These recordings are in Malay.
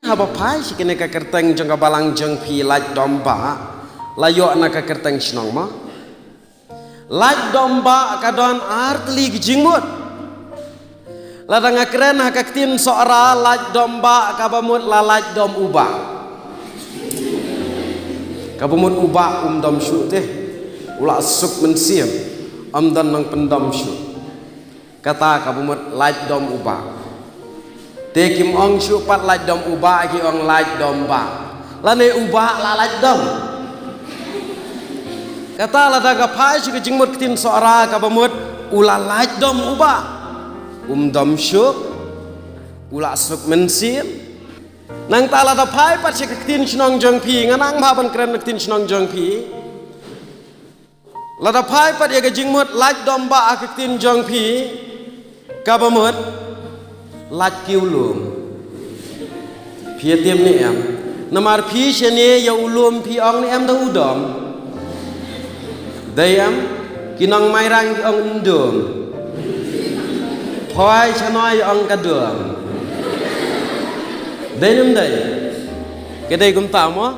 Haba pai si kene ka kerteng jong ka balang jong pi laj domba layo na ka kerteng snong ma laj domba ka don artli gijingmut ladang akren ha ka tin soara laj domba ka bamut la laj dom uba ka bamut uba dom syu teh ula suk mensiam dan nang pendom syu kata ka bamut laj dom uba te kim ong syu pat laj dom uba ki ong laj domba lane uba la laj dom kata la daga pai syu jingmut tin soara ka bamut ula laj dom uba dom syu ula suk mensim nang ta la da pai pat syu tin snong jong pi nganang ba ban kren tin snong jong pi la da pai pat ye jingmut laj domba ak tin jong pi ka bamut laj kiu lum phi tiêm ni em namar phi chene ya ulum phi ong ni em da udom dai em kinong mai rang ki ong ndum phoi chanoi ong ka dum dai nem dai ke dai kum ta mo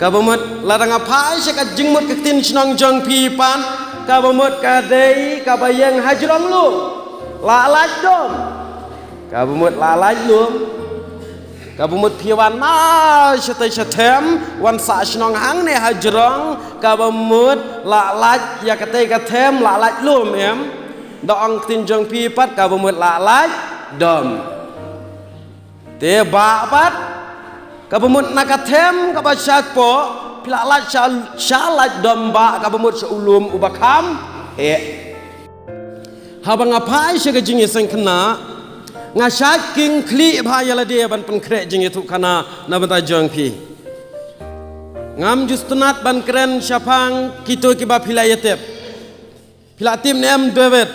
ka bamut larang apai se ka jingmut ka tin snong jong phi pan ka bamut ka dai ka bayang hajrong lu la laj dom ka bumut lalai lum ka bumut piwan na shatay shatem wan sa snong hang ne hajrong ka bumut lalai ya katay katem lalai lum em da ong tin jong pi pat ka bumut lalai dom te ba pat ka bumut nakatem ka ba shat po pilalai shalaj dom ba ka bumut sa ulum ubakam habang apai sya ka jingi sang kena ngashat king kli bhayala de ban pen kre jingi tu kana na bata jong pi ngam justunat ban kren syapang kito ki ba philayatep philatim nem david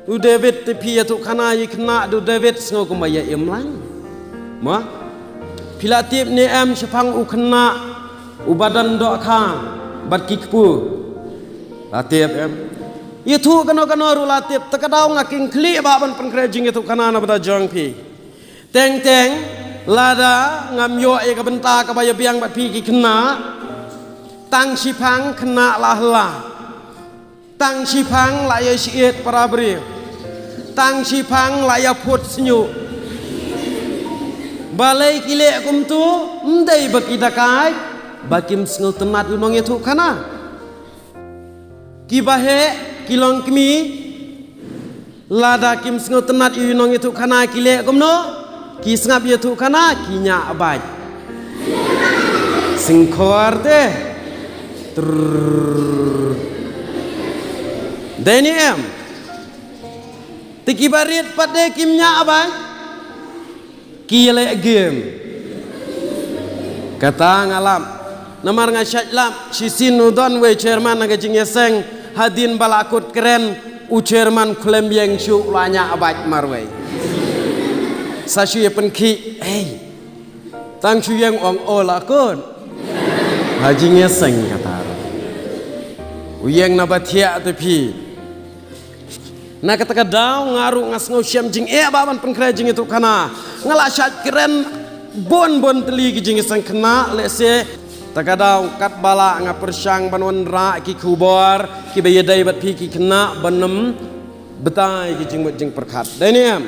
u david te pi tu kana yikna du david sngo kumaya imlang ma philatim ne em syapang u kena u badan do kha bat kikpu latep em itu kano rulatip takadaw nga king kli ba ban pankrejing itu kana na bada jong pi teng lada ngam yo e ka benta ka baya biang bat pi ki kena tang sipang kena lahla tang sipang la ya siet parabri tang sipang la ya put snyu balai kile kum tu ndai bakidakai bakim sngu tenat unong itu kana kibahe kilong kimi lada kim sngo tenat yunong itu kana kile komno ki sngap yetu kana kinya abaj singkhor te deni em tikibarit pade kimnya abaj kile game kata ngalam namar ngasyat lam sisin udon we chairman naga jingeseng hadin balakut keren u chairman klem yang syu lanya abaj marwai sa syu ye penki tang syu yang ong ola kon hajinya seng kata u yang na batia te pi na kata daw ngaru ngasngau syam jing baban penkre jing itu kana ngala syat keren bon teli jing sang kena lese takadaw kat bala nga persyang banwan ra ki kubor ki bayadai bat pi ki kena banem betai ki jing perkat dani am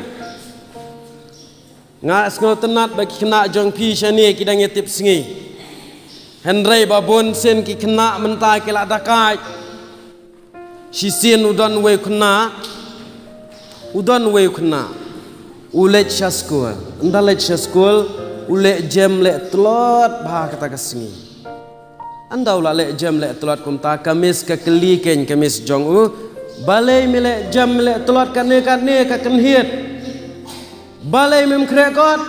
nga sngo tenat bagi kena jong pi shani ki dang tip singi henrei babon sen ki kena menta ki la dakai sisin udon we kena ulet shaskul ndalet shaskul ulet jem le tlot ba kata kasingi andau la le jam le telot kumta kamis ka keli ken kamis jong u balai mele jam le telot ka ne ka kenhiet balai mem krekot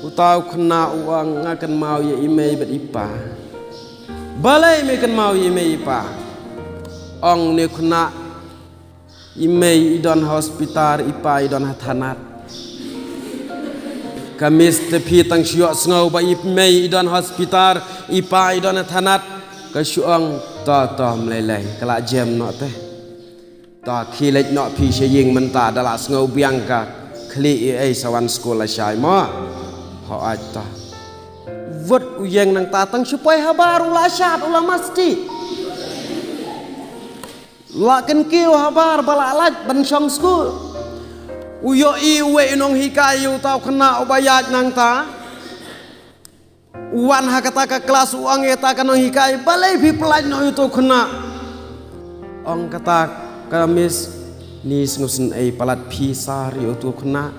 utau kena uang ngakan mau ye imei bet ipa balai me kan mau ye imei ipa ong ne kena imei idon hospital ipa idon hathanat kamis tepi tang syok sngau ba imei idon hospital ipa idon hathanat ka syuang ta meleleh kala jam no teh ta khilej no pi sheying menta dala sngau biang ka kli ai sawan sekolah syai ma ho aita vut uyeng nang tatang supaya habar ulah syat ulah masjid lakin kiu habar balalat ban syong school uyo i we nong hikayu tau kena ubayat nang ta uan hakata ka kelas uang eta kanong hikai balai bi pelaj no itu kena ong kata kamis nis ngusen ai palat pi sari itu kena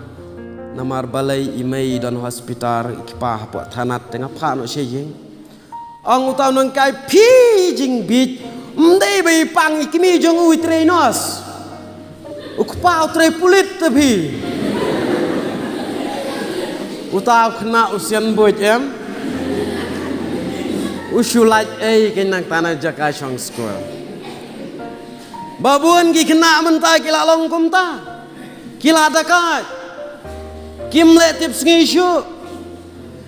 namar balai imei dan hospital ikipah po thanat tengah pha no sheyeng ang utaw nang kai pi jing bit mdei bai pang ikimi jong ui trenos ukpa tre pulit tebi utaw kena usian boy em usulat ai kenang tanah jaka chong school babun ki kena mentai kila longkum ta kila dakat kim le tip sngishu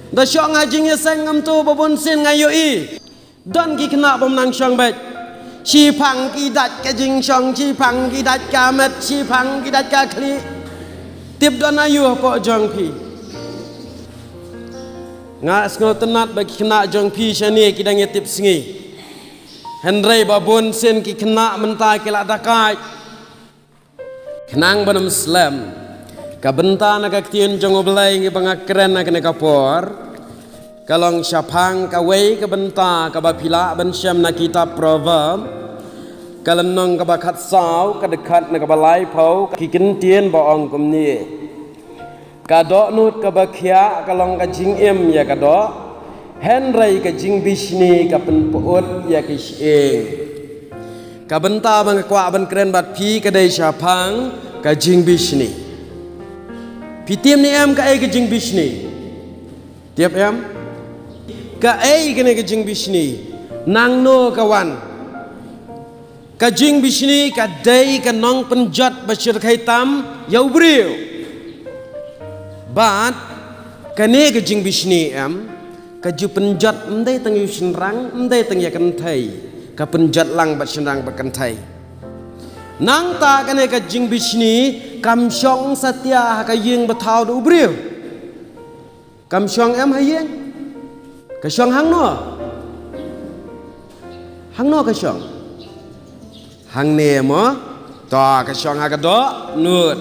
da syong ngajing yeseng ngam tu babun sin ngayoi don ki kena bomnang syong bet chi phang ki dat ka jing syong chi phang ki dat ka met chi phang ki dat ka kli tip don ayu po jong pi nga sngo tenat bagi kena jong pi shani kidang tip sngi henrei babun sin ki kena mentai kila dakai kenang banam slam kabenta naga ktiun jong oblai ngi bangakren naga nekapor kalong syapang kawei kabenta kabapila ban syam na kitab proverb kalenong kabakat saw kadekat naga balai pau kikin tien baong kumni kadok nut kabakhya kalong kajing em ya kadok henrei kajing bisni kapen puut ya kiseng kabenta bangakwa ban kren bat pi kadai syapang kajing bisni Pitim ni em ka ai kejing bisni tiap em ka ai kene kejing bisni nang no kawan kejing bisni ka dai ka nong penjat basir khaitam yau briu bat kane kejing bisni em ka ju penjat mdai tang yu sinrang mdai tang ya kan thai ka penjat lang bat sinrang ba kan thai nang ta kane kejing bisni kam syong satya ka yeng bethau du briu kam syong em hayeng ka syong hang no ka syong hang ne mo to ka syong ha ka do nut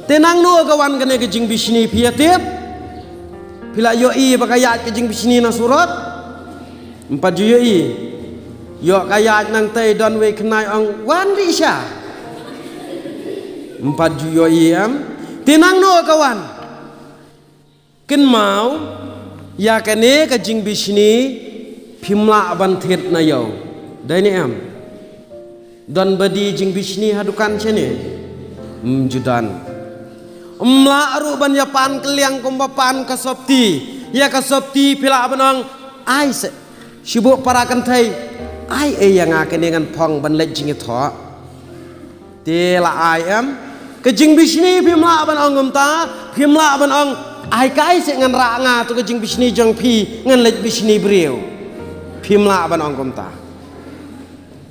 tenang no kawan kane ke jing bisni piatip pila yo i bakayat ke jing bisni na surat 4 yo i yo kayat nang tai don we kenai ong wan ri sya 4 juyo iam tinang no kawan ken mau ya kane ka jing bisni phimla ban thet na yo dai ni am don badi jing bisni hadukan chene judan umla aru ban ya pan keliang kumbapan ka sopti ya ka sopti pila banang ai se sibuk parakan thai ai yang akan dengan phong ban lej jing tho te la ai am kejing bisni phimla ban ong ngumta phimla ban ong ai kai se ngan ra nga tu kejing bisni jong phi ngan lej bisni briu phimla ban ong ngumta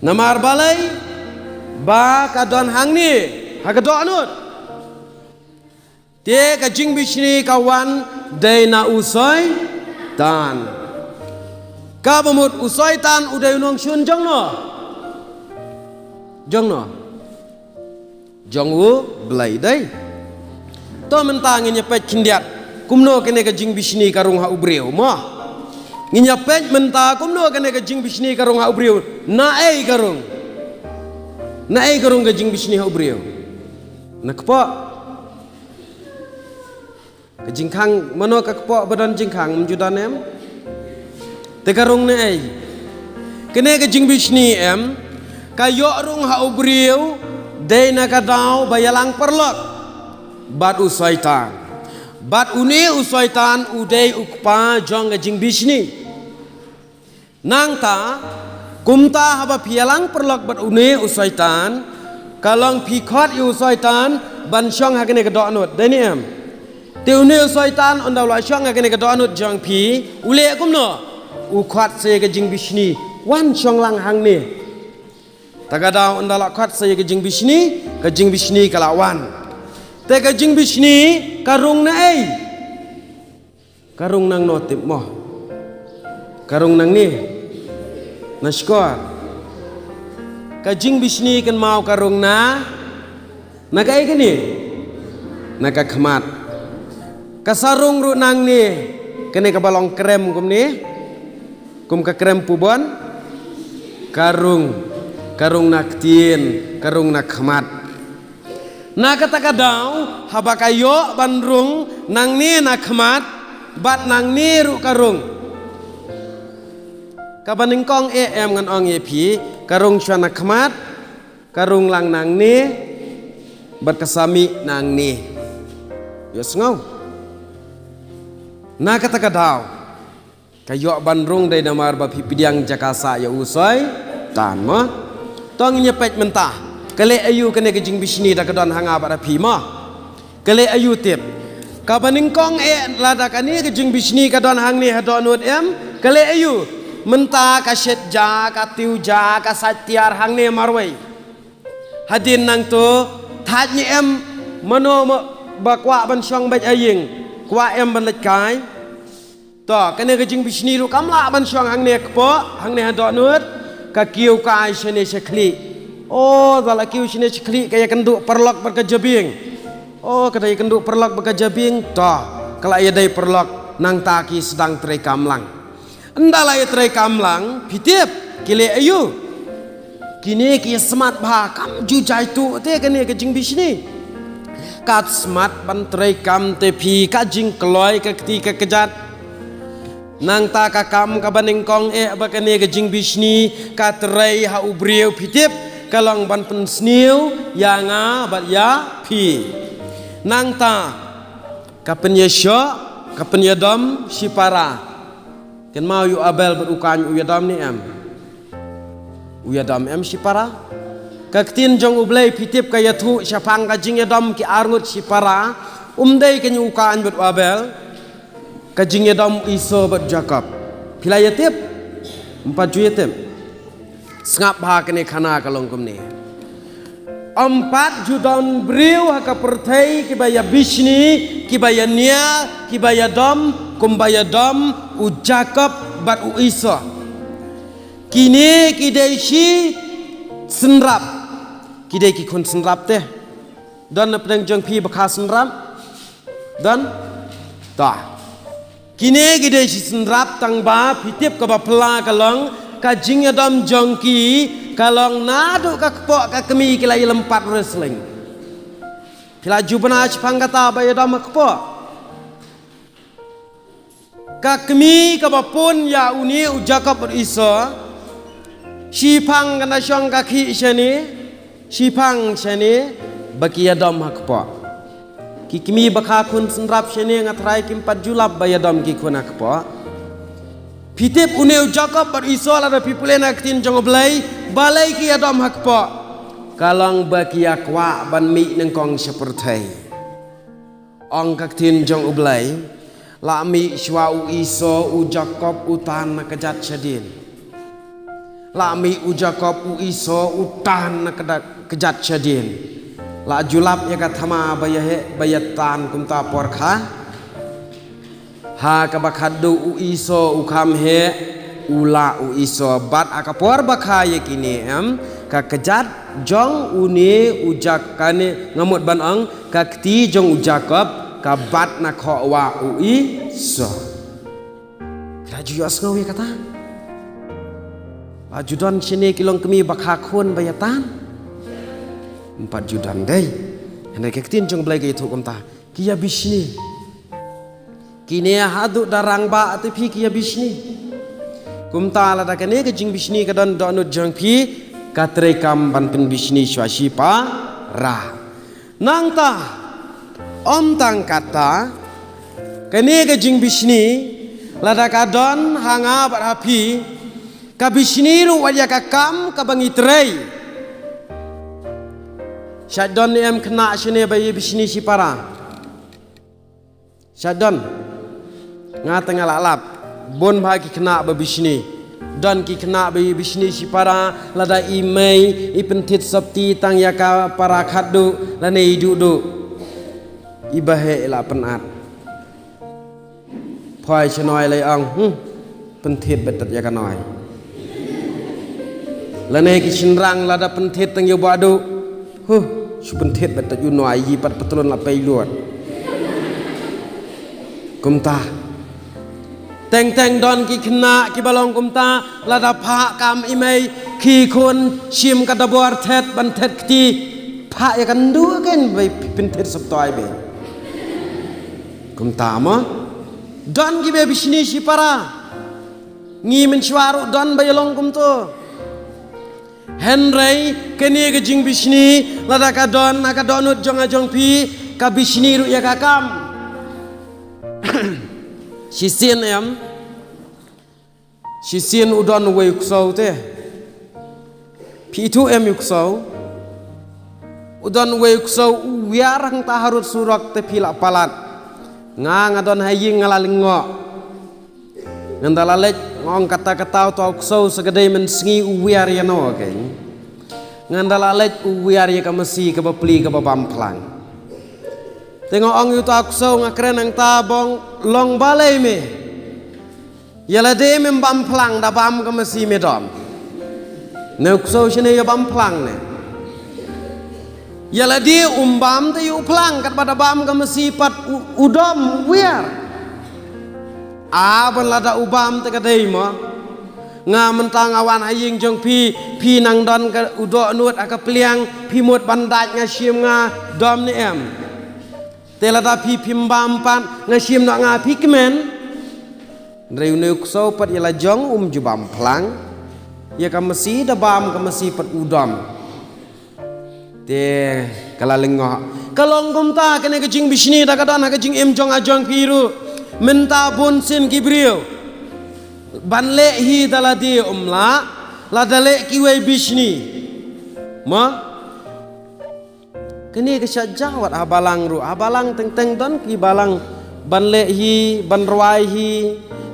namar balai ba ka don hang ni ha ka do anut te kejing bisni kawan dai na usoi tan ka bamut usoi tan udai nong shun jong no jong u belai dai to mentang nyepet kindiat kumno kene ka jing bisni karung ha ubreu mo nyepet menta kumno kene ka jing bisni karung ha ubreu na ai karung ka jing bisni ha ubreu nakpo ka jing khang mano ka kpo badan jing khang mjudan em te karung ne ai kene ka jing bisni em ka yo rung ha ubreu dai na kadau bayalang perlok bat usaitan bat uni usaitan udai ukpa jong ga jing bisni nang ta kumta haba pialang perlok bat uni usaitan kalong pikot usaitan ban syong hakene kadok anut dai ni em te uni usaitan ondaw la syong hakene kadok anut jong pi ule kumno ukhat se ga jing bisni wan syong lang hang ni tagadau ndala khat saya kejing bisni kalawan Te ka jing bisni karung na ay. Karung nang notip mo. Karung nang ni. Nashkor. Ka jing bisni kan mau karung na. Naga ay kani. Naga khamat. Kasarung ru nang ni. Kani ka balong krem kum ni. Kum ka krem pubon. Karung nak tin, karung nak khamat. Na kata kadau habakayo bandrung nang ni nak khamat, bat nang ni ru karung. Kabaning kong em ngan ong ye pi, karung shwa nak khamat, karung lang nang ni, bat kasami nang ni. Yos ngau. Na kata kadau kayo bandrung day namar ba pipidiang jakasa ya usai tan mo. Tong nyepet mentah. Kale ayu kene kejing bisni da kedon hanga pada pima. Kale ayu tip. Kabaning kong lada kani kejing bisni kadon hang ni hadon nut em. Kale ayu mentah ka shet ja ka tiu ja ka satiar hang ni marwai. Hadin nang tu thaj ni em mano bakwa ban syong baj aying. Kwa em ban lek kai. To kene kejing bisni ru kamla ban syong hang ni kpo hang ni hadon nut. Kakiu kai sini sekli. Oh, dalam kiu sini sekli kaya kenduk perlok berkejabing. Oh, kadai kenduk perlok berkejabing. Toh, kalau ia dai perlok nang taki sedang terai kamlang. Endala ia terai kamlang, pitip kile ayu. Kini kia semat bah kam jujai tu te kini kejing bisni. Kat semat ban terai kam tepi kajing keloi ke ketika kejat. Nang ta ka kam ka baning kong bakane ka jing bisni ka trai ha ubriu pitip kalong ban pen sniu yanga bat ya pi nang ta ka penyesyo ka penyedom sipara ken mau yu abel berukan uyadom ni em uyadom em sipara ka tin jong ublei pitip ka yathu syapang ka jing yadom ki arngut sipara umdei ken ukan bet abel kajing yadam iso bat Jacob. Pila yatip 4 yatim. Sengap bah kene khana kalong kumni. 4 judon briu haka pertai kibaya bisni, kibaya nia, kibaya dom, kumbaya dom, u Jacob bat u iso. Kini kidai si senrap. Kidai ki kun senrap teh. Dan pedang jong pi bekas senrap. Dan tah. Kini gede si senrap tang ba pitip ka ba pela kalong ka jing adam jongki kalong nadu ka kepok ka kemi kilai lempat wrestling. Pila jubna chpang kata ba yadam kepok. Ka kemi ka ba pun ya uni u Jacob beriso. Sipang kana syong kaki syani, sipang syani baki yadam kepok. Kikimi bakha kun senrap syene ngatrai kim 4 julap bayadam ki kun akpo pitip uneu Jacob beriso ada pipulen aktin jong blai balai ki adam hakpo kalong baki akwa ban mi nang kong seperti ong kaktin jong blai la mi shwa u iso u Jacob utan kejat syadin la mi u Jacob u iso utan kejat syadin la julap ya kathama bayatan kumta porkha ha ka bakhadu u iso u kham he ula u iso bat akapor bakha ye kini em ka kejat jong uni ujak kane ngamut ban ang ka kti jong u Jacob ka bat na kho wa u iso raju yos ngawi kata ajudon sini kilong kemi bakha khun bayatan 4 judan day. Hendak ketin jong belai ke itu kumta. Kia bisni. Kini hadu darang ba ati pi kia bisni. Kumta la da kene ke jing bisni ka don donut jong pi katre kam ban pen bisni swasi pa ra. Nang ta om tang kata kene ke jing bisni la da ka don hanga bat hapi ka bisni ru wajah ka kam ka bangi trei. Syadon ni em kena sini bayi bisni si para. Syadon ngata ngalalap bon bagi kena babisni dan ki kena bayi bisni si para lada imei ipentit sabti tang yaka para khadu lane idu ibahe ila penat phoi chnoi lai ong penthit betet ya kanoi lane ki chinrang lada penthit tang yo badu su penthit betet yu noi yi pat petulun la pai luat kumta teng don ki khna ki balong kumta lada pha kam imei khi khon chim kadabor thet ban thet ti pha ya kan du ken bai penthit sap toi be kumta ma don ki be bisni si para ngi men shwaru don bay long kum to henrei keni ke jing bisni lada ka don ut jong ajong pi ka bisni ru ya ka kam si sien udon we kusau te pi tu em kusau udon we kusau wiarang ta harut surak te pila palat ngadon haying ngalalingo ngandalalet ngong kata-kata tau kusau segedai mensengi uwiar ya no okay ngandalalet uwiar ya kamasi ka bapli ka babamplang tengok ong yu tau kusau ngakren ang tabong long balai me yala de mem bamplang da bam kamasi me dom ne kusau shine ya bamplang ne yala di umbam te yu plang kat pada bam kamasi pat udom wiar ban lada ubam te kadai mo nga mentang awan haying jong pi nang don ka udo nuot aka pliang pi mot bandaj nga sim nga dom ni em te lada pi pimbam pan nga sim no nga pi kemen reune kusau pat yala jong jubam plang ya kamasi da bam kamasi pat udom te kalalingo kalong kumta kene ke jing bisni da kadon ha ke jing em jong ajong piru menta bun sin kibriu banle hi daladi umla la dale kiwe bisni ma kene ke syajawat abalang ru abalang teng don ki balang banle hi banruai hi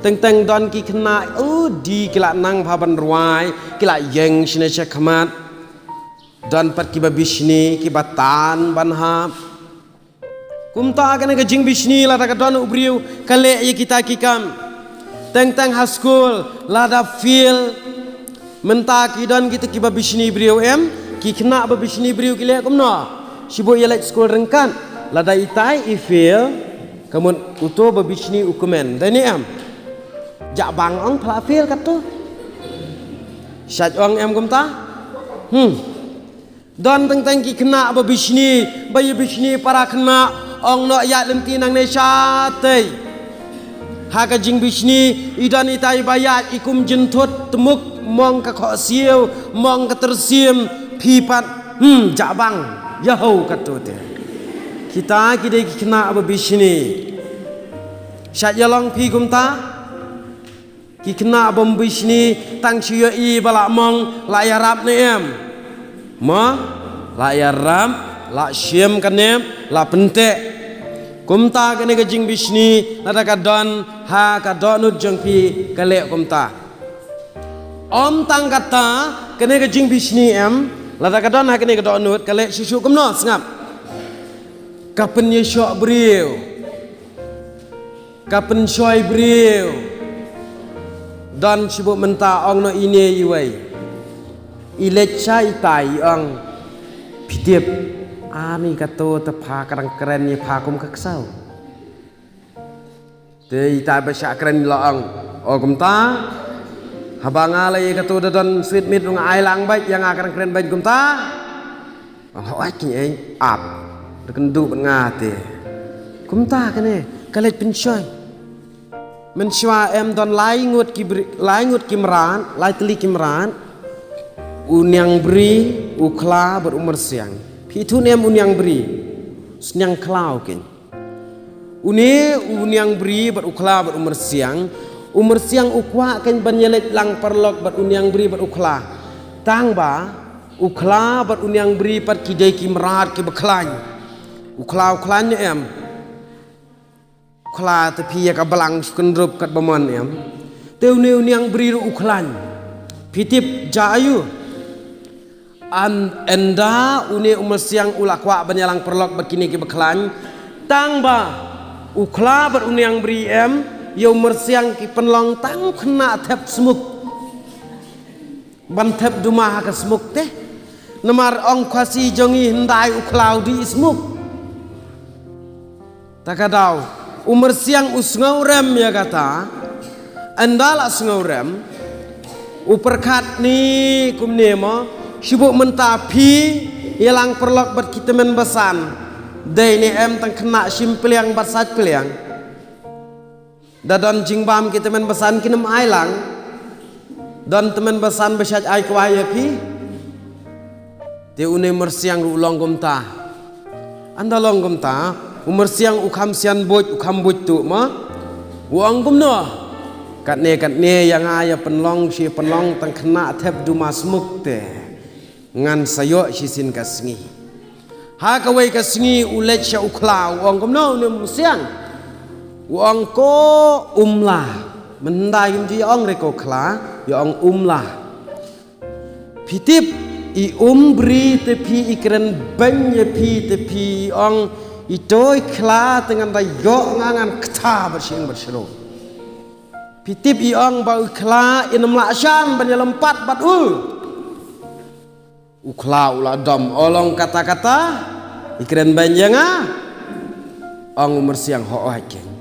teng don ki kena di kila nang pha banruai kila yeng sine chakmat don pat ki babisni ki batan banha kumta kene ke jing bisni la ka don ubriu kale ye kita kikam teng high school la da feel menta ki don kita ki babisni briu em ki kena babisni briu ki le kumno sibo ye like school rengkan la da itai I feel kamun uto babisni ukumen dani em ja bang ong phla feel kat tu saj ong em kumta don teng ki kena babisni bayi bisni para kena ong no ya lemti nang ne syatei haka jing bisni idan itai bayat ikum jentot temuk mong ka kho siu mong ka tersim pipat jabang yahau katute kita kide kena babisni syat yalong pi kumta ki kena babisni tang siyo I balak mong la yarap ne em ma la yarap la syem kanem la pente kumta kene ke jing bisni nada ka don ha ka donut jong pi kale kumta om tang kata kene ke jing bisni em lada ka don ha kene ke donut kale susu kumno sngap kapen ye syok briu kapen soy briu don sibuk menta ong no ine iwai ilek chai tai ong pitiep ani kato te pha kadang keren ni pha kum kaksau te itai basya keren laang o kumta habanga lai kato don sweet meat rung ai lang bai yang kadang keren bai kumta ho ai ki ai ap dekan du nga te kumta kene kalet pinsoy men shwa em don lai ngut kimran lai teli kimran unyang bri ukla berumur siang Pitu nem unyang beri, senyang kelau ken. Unyang beri berukla berumur siang ukwa ken banyelet lang perlok berunyang beri berukla. Tang ba ukla berunyang beri per kidai kimrat ki beklan. Ukla-uklannya em. Ukla tepi ya ka belang skendrup kat bamon em. Teu unyang beri uklan. Pitip jayu. Enda une umur siang ulakwa banyalang perlok berkini ki beklan tang ba ukla ber uniang beri yo mersiang ki penlong tang kena tep smuk ban tep dumah ka smuk teh namar ong kwasi jongi hendai uklau di smuk takadau umersiang usngau rem ya kata andala sngau rem uperkat ni kumne mo sibuk mentapi yalang perlok bat kita men besan dai ni tang kena simpeliang bat sat peliang dadon jingbam kita men besan kinem ailang don temen besan besat ai kwaya pi te une mersiang ru longgom ta anda longgom ta umersiang ukam sian boj ukam boj tu ma wang gumno kat ne yang aya penlong si penlong tang kena tep du mas mukte ngan sayo si sin kasngi ha ka wei kasngi ulet sya uklau wang gumno ne musiang wang ko umlah mendai ji ong reko kla ya ong umlah pitip i umbri tepi ikren banyak pi tepi ong itoi kla dengan dayo ngangan kta bersing bersero pitip i ong bau kla inam laksan banyak lempat bat ukla ula dom olong kata-kata ikren banyak ong umur siang ho hakin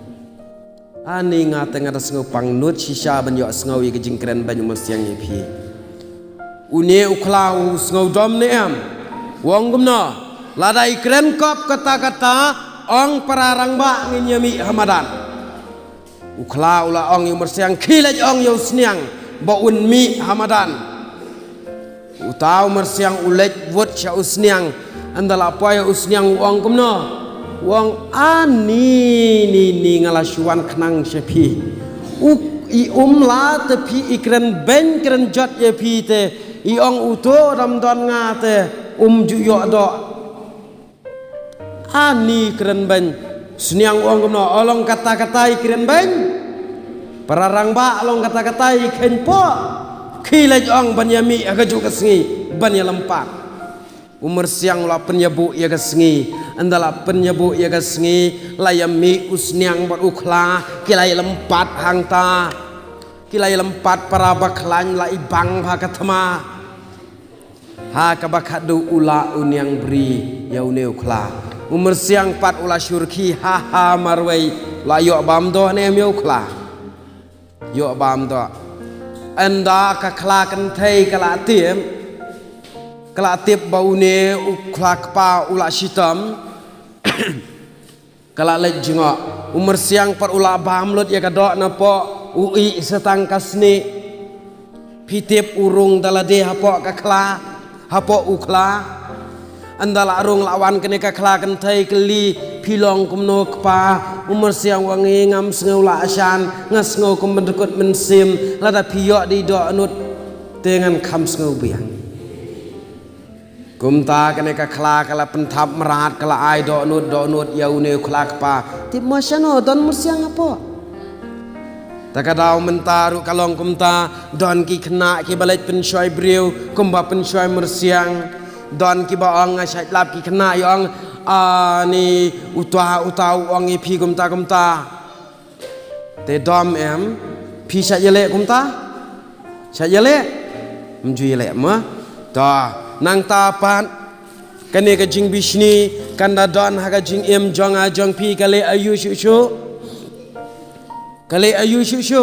ani ngate ngada sengau pangnut sisa banyak sengau ye kejing keren banyak umur siang ye pi une uklau sengau dom ne wong gumna lada ikren kop kata-kata ong pararang ba ngenyami hamadan uklau la ong umur siang kilaj ong yo sniang ba unmi hamadan utau umur siang ulej wot sya usniang andala apa ya usniang wong gumna wong ani ni ngalasuan kenang sepi i umla tepi ikren ben kren jot ye pi te i ong uto dam don ngate juyo do ani kren ben seniang wong gumno olong kata-kata ikren ben pararang ba olong kata-kata iken po kilaj ong banyami agaju kesngi banya lempat umur siang la penyebu ya kesngi andala penyebu ya kesngi layami usniang bar ukla kilai lempat hangta kilai lempat para baklan la ibang hakatma ha kabakadu ula uniang beri ya une ukla umur siang pat ula syurki ha marwai la yo bam do ne mi ukla yo bam do anda ka kla kan thai kala tiem kelatip baune uklak pa ula sitam kala lej jingo umur siang par ula bamlut ya kadok napo ui setang kasni pitip urung dalade hapo kakla hapo ukla andala arung lawan kene kakla kan thai keli pilong kumno kpa umur siang wangi ngam sengau la asan ngas ngau kum bendekut mensim lada piyok di do anut dengan kam sengau biang kumta kene ka kla kala pentap merat kala ai do nut ya une kla pa tip masano don musiang apa takadau mentaru kalong kumta don ki kena ki balai pensyai briu kumba pensyai mersiang don ki ba ong ngasai lap ki kena yang ani utau ong pi kumta te dom pi sa yele kumta sa yele mju yele ma ta nang tapat kane ka jing bisni kanda don haga jing jong a jong pi kale ayu shushu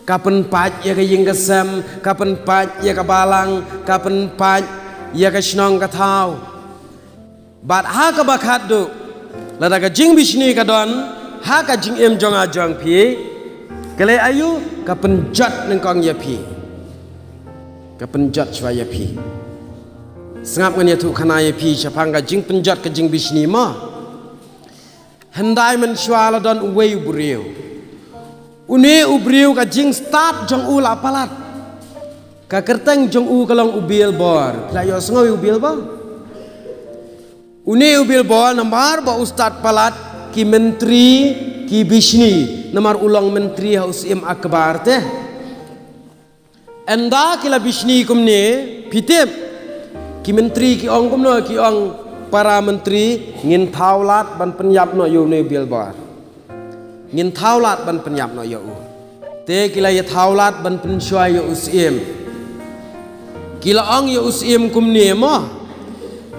kapan pat ya ka ying kasam kapan pat ya ka balang kapan pat ya ka snong ka thau bat ha ka bakat du lada ka jing bisni ka don ha ka jing jong a jong pi kale ayu kapan jot nang kong ya pi kapan jot shwa ya pi sengap nganya tu kana ye pi chapang ka jing penjat ka jing bisni ma hendai men shwala don uwe ubriu une ubriu ka jing start jong u la palat ka kerteng jong u kalong ubil bor la yo sengawi ubil ba une ubil bor namar ba ustad palat ki menteri ki bisni namar ulang menteri haus akbar teh enda kila bisni kumne pitip ki menteri ki ong kumno ki ong para menteri ngin thaulat ban penyap no yu ne billboard ngin thaulat ban penyap no yu te kila ya thaulat ban pensyai yu usim kila ong yu usim kum ne mo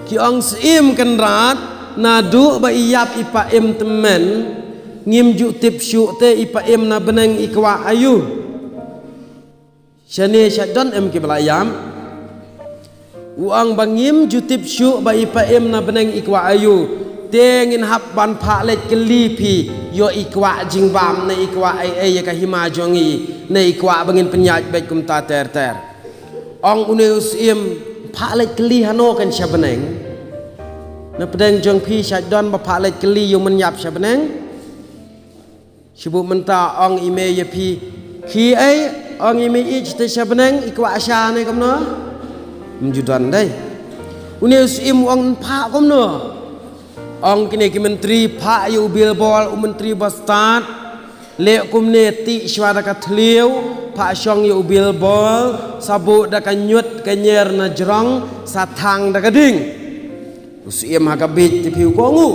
ki ong sim kan rat na du ba iyap ipa em temen ngim ju tip syu te ipa em na beneng ikwa ayu shane shadon em ki belayam uang bangim jutip syu ba ipa em na beneng ikwa ayu tengin hap ban pha let keli pi yo ikwa jingbam na ikwa ai ya ka hima jongi na ikwa bangin penyaj bet kum ta ter ter ong uneus im pha let keli hano kan sya beneng na pedeng jong pi shadon ba pha let keli yo men yap sya beneng sibu menta ong ime ya pi khi ai ong ime ich te sya beneng ikwa asya ne kom no menjudan dai uneus im ong pha kom no ong kini ki menteri pha yu billboard menteri bastat le kum ne ti swara ka thliu pha song yu billboard sabu da ka nyut ka nyer na jrong sa thang da ka ding usim ha ka bit ti piu ko ngu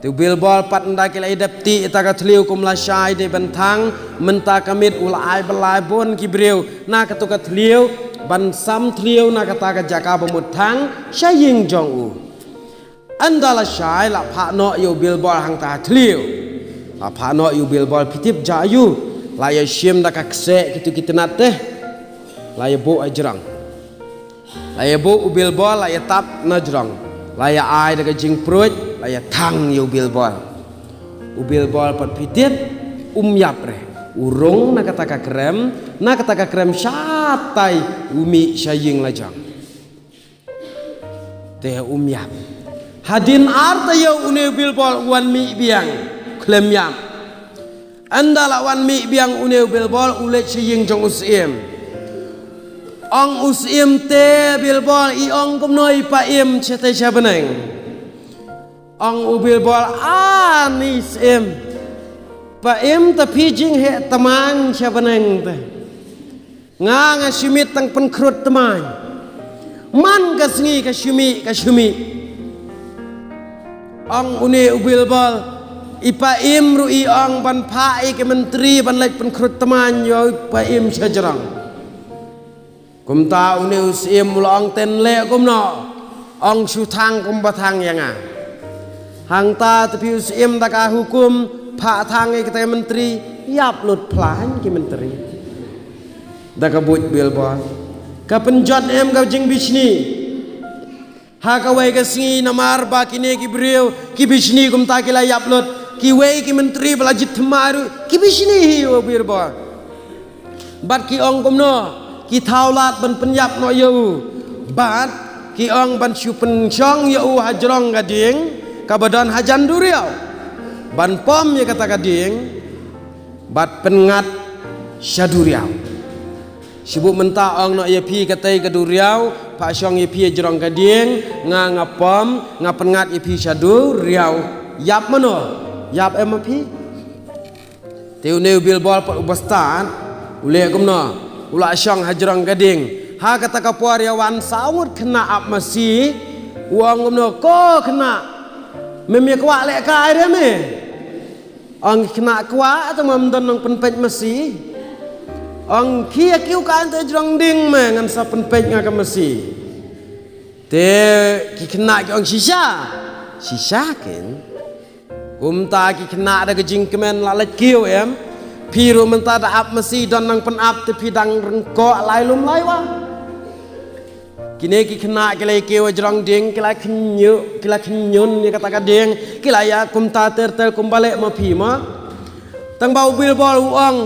tu billboard pat nda ki lai dap ti ta ka thliu kum la shai de ban thang menta kamit ulai balai bon ki breu na ka tu ka thliu ban sam thliu na kata ka jaka bamut thang shaying jong u andala shai la pha no yu billboard hang ta thliu la pha no yu billboard pitip ja yu la ya shim da ka kse kitu kitinat teh la ya bo ajrang la ya bo billboard la ya tap na jrang la ya ai da ka jing pruj la ya thang yu billboard pat pitip yap re urung na kata ka krem syatai umi syaying lajang teh yap hadin arta yo une billboard wan mi biang klem yam andala wan mi biang une billboard ulet syaying jong usim ong usim te billboard i ong kom noi pa im chete chabeneng ong u billboard anis em pa em ta pijing he tamang chabeneng te nga simit tang penkrut temang man ka sngi ka syumi ong une ubil bal ipa im ru i ong ban pha i ke menteri ban lek penkrut temang yo pa im chajarang kum ta une usim long ten le kum no ong su thang kum ba thang yang a hang ta tapi usim ta ka hukum pha thang i ke menteri yap lut plan ke menteri da ka buj billboard ka penjot em ka jing bisni ha ka wai ka singi namar ba kine ki breu ki bisni kum ta ki la yap lut ki wai ki menteri bala jit maru ki bisni hi o billboard bat ki ong kum no ki thaulat ban penyap no yo bat ki ong ban syu pen chong yo hajrong ga ding ka badan hajan duriau ban pom ya kata ka ding bat pengat syaduriau sibuk menta ong no ye pi katai ka duriau pa syong ye pi jrong ka ding nga ngapom nga pengat ye pi syaduriau yap mano yap em pi teu neu billboard pa ubastan ule kum no ula syong hajrong ka ding ha kata ka puar ya wan sawut kena ap masi uang kum no ko kena memia kwa le ka ai me ong kena kwa atau mamdan nang penpej masi ong kia kiu kan te jrong ding me ngan sa penpej nga ka masi te ki kena ki ong shisha ken ta ki kena da ke jing kemen la let kiu em piru menta da ap masi don nang pen ap te pidang rengko lai lum lai wa kini ki kena ki lai kiu jrong ding ki lai knyun ni kata ka ding ki lai ya kum ta ter kum bale ma pi ma tang bau billboard uang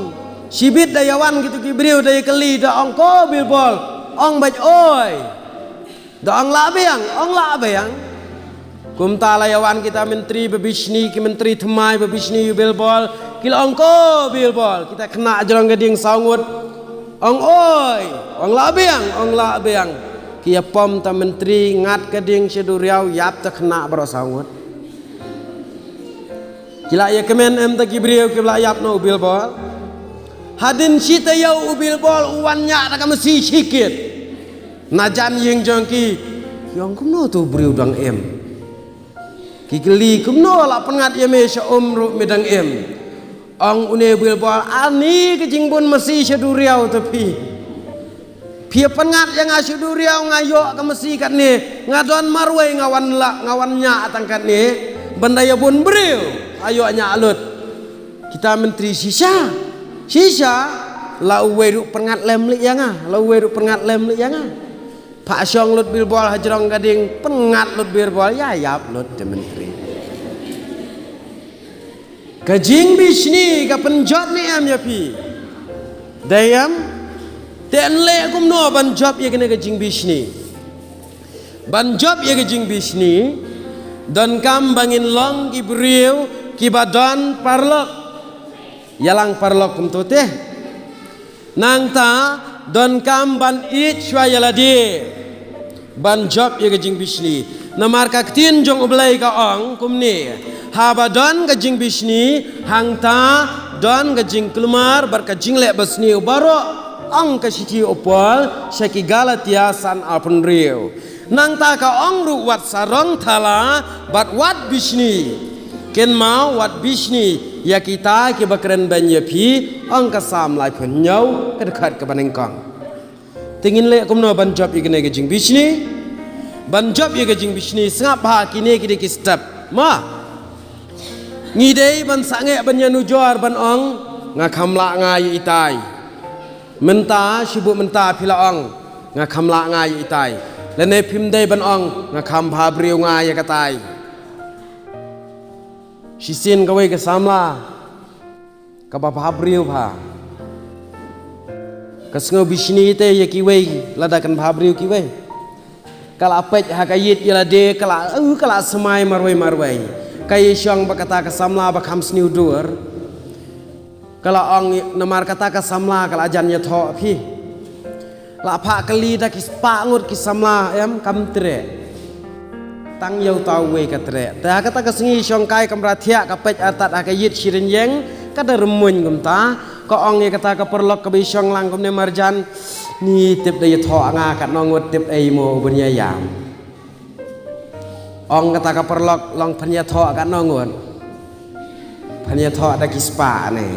sibit dayawan gitu ki breu daya keli da ong ko billboard ong baj oi da ong la beang kum ta layawan kita menteri bebisni ki menteri themai bebisni billboard kila ong ko billboard kita kena jrong gading saungut ong oi ong la beang kia pom ta menteri ngat gading syaduriau yap ta kena baro saungut kila ya kemen em ta ki breu ki bla yap no billboard hadin sita yau billboard uwannya da ka mesi sikit najan ying jongki yang kumno tu beriu dang em kikeli kumno la pengat ya me sya umru medang em ong une bil bal ani ke jingbun mesi syaduriau tapi pia pengat yang asyaduriau ngayo ke mesi kat ni ngadon marwai ngawan nya tangkat ni benda ya bun beriu ayo nya alut kita menteri sisa lau weru pengat lem lik yang lau weru pengat lem lik yang Pak Syong lut bil bal hajrong gading pengat lut bil bal ya yap lut de menteri kajing bisni ka penjot ni am ya pi dayam ten le kum no ban job ya kena kajing bisni ban job ya kajing bisni dan kam bangin long ki beriu ki badon parlok yalang parlok kum tu teh nang ta don kam ban it shwayaladi ban job ya kajing bisni namar ka tin jong ublai ka ong kum ni haba don kajing bisni hangta don kajing kelumar bar kajing lek basni baro ong ka siti opol syaki galatia san apun riu nang ta ka ong ru wat sarong thala bat wat bisni ken mau wat bisni ya kita ki bakren ban ya pi ong ka sam lai phun nyau ka dekat ka baneng kong tingin lek kumno ban job ikene kajing bisni ban job ya kajing bisni sengap ha kini ki ki step ma ngidei ban sange ban yanu jor ban ong ngakamla ngai itai menta sibuk menta pila ong ngakamla ngai itai lene pimdei ban ong ngakam bhabriu ngai katai sisin gawe ke samla ka bhabriu bha kasngo bisni te ye kiwe ladakan bhabriu kiwe kala apet hakayit yalade kala semai marwai kaya syang berkata ke samla bakam sniu dur kalau ong namar kata ke samla kalau ajannya tho pi la pha kali dak ispa ngut ki samla em kam tre tang yau tau we ka tre ta kata ke sengi syang kai kam rathia ka pej atat akayit sirin yeng ka da remuny gum ta ko ong ye kata ke perlok ke bi syang lang gum ne marjan ni tip de tho anga kat nongut tip ei mo bunya yam ong kata ka perlok long phanya tho ka nongon phanya tho da kispa ne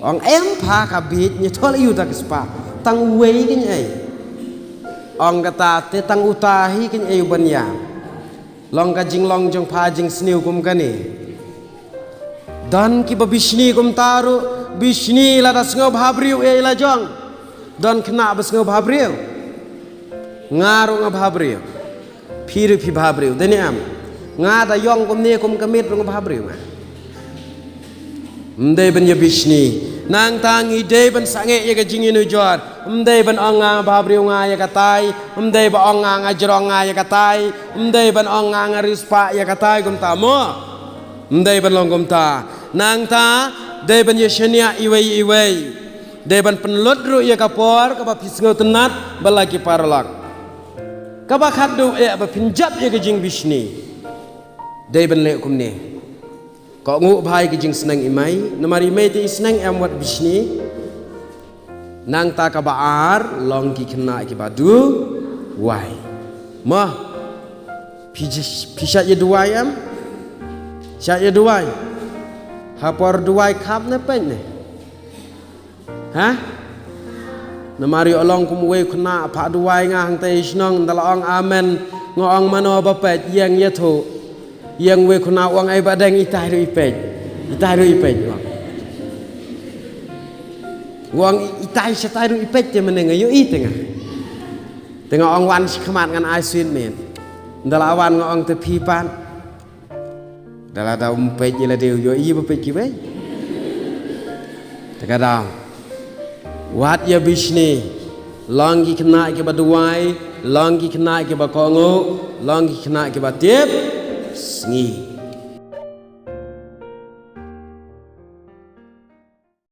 ong em pha ka bit ni tho yu da kispa tang wei kin ai ong kata te tang utahi kin ai banya long ka jing long jong pha jing sniu kum ka ni dan ki babishni kum taru bishni la da sngo bhabriu e la jong dan kena basngo bhabriu ngaru nga bhabriu phiru phi bhabriu deni am nga da yong kum ne kum kamit rung bhabriu ma mde ban ya bishni nang tangi de ban sange ye ka jing inu jor mde ban ong nga bhabriu nga ya katai mde ba ong nga jrong nga ya katai mde ban ong nga rispa ya katai kum ta mo mde ban long kum ta nang ta de ban ye shania iwei de ban penlut ru ya kapor ka ba pisngo tenat balaki parlak kaba khaddu e ba pinjab ye gejing bisni dei ban le kum ne ko ngu bhai gejing senang imai namari mai te senang am wat bisni nang ta ka baar long ki khna ki badu wai ma pisha ye duai am sya ye duai hapor duai khap ne pen ne ha namari olong kum we khna pha duai nga hang te snong dalong amen ngong mano ba pet yang ye tho yang we khna wang ai ba dang itai ru ipet wang itai satai ru ipet te meneng yo i tengah ong wan khmat ngan ai swin men dalawan ngong te phi pan dala da pet ye la deu yo i ba pet ki we tekadang wat ya bisni longi kena ke baduai longi kena ke bakongo longi kena ke batip sengi